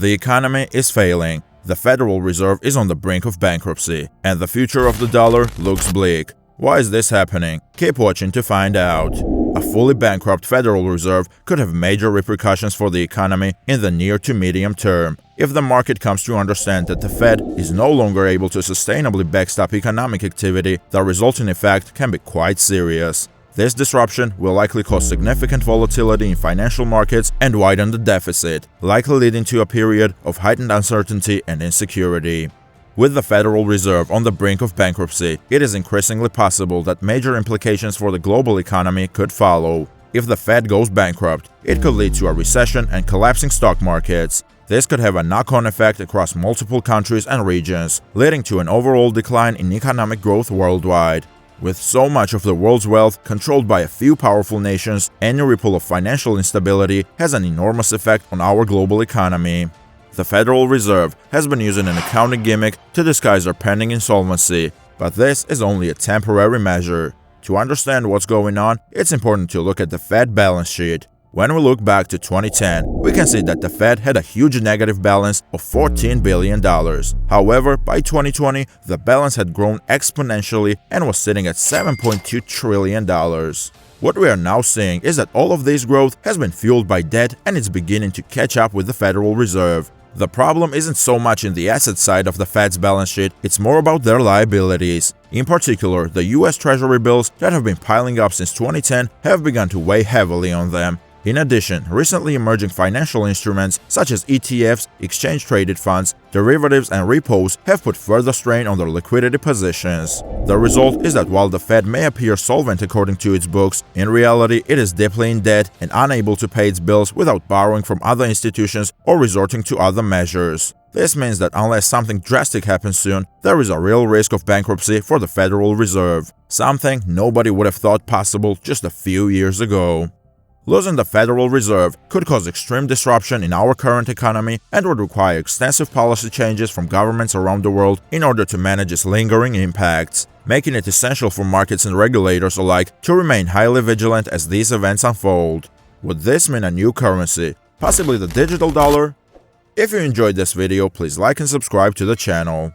The economy is failing, the Federal Reserve is on the brink of bankruptcy, and the future of the dollar looks bleak. Why is this happening? Keep watching to find out. A fully bankrupt Federal Reserve could have major repercussions for the economy in the near to medium term. If the market comes to understand that the Fed is no longer able to sustainably backstop economic activity, the resulting effect can be quite serious. This disruption will likely cause significant volatility in financial markets and widen the deficit, likely leading to a period of heightened uncertainty and insecurity. With the Federal Reserve on the brink of bankruptcy, it is increasingly possible that major implications for the global economy could follow. If the Fed goes bankrupt, it could lead to a recession and collapsing stock markets. This could have a knock-on effect across multiple countries and regions, leading to an overall decline in economic growth worldwide. With so much of the world's wealth controlled by a few powerful nations, any ripple of financial instability has an enormous effect on our global economy. The Federal Reserve has been using an accounting gimmick to disguise their pending insolvency, but this is only a temporary measure. To understand what's going on, it's important to look at the Fed balance sheet. When we look back to 2010, we can see that the Fed had a huge negative balance of $14 billion. However, by 2020, the balance had grown exponentially and was sitting at $7.2 trillion. What we are now seeing is that all of this growth has been fueled by debt and it's beginning to catch up with the Federal Reserve. The problem isn't so much in the asset side of the Fed's balance sheet, it's more about their liabilities. In particular, the US Treasury bills that have been piling up since 2010 have begun to weigh heavily on them. In addition, recently emerging financial instruments such as ETFs, exchange-traded funds, derivatives, and repos have put further strain on their liquidity positions. The result is that while the Fed may appear solvent according to its books, in reality it is deeply in debt and unable to pay its bills without borrowing from other institutions or resorting to other measures. This means that unless something drastic happens soon, there is a real risk of bankruptcy for the Federal Reserve, something nobody would have thought possible just a few years ago. Losing the Federal Reserve could cause extreme disruption in our current economy and would require extensive policy changes from governments around the world in order to manage its lingering impacts, making it essential for markets and regulators alike to remain highly vigilant as these events unfold. Would this mean a new currency, possibly the digital dollar? If you enjoyed this video, please like and subscribe to the channel.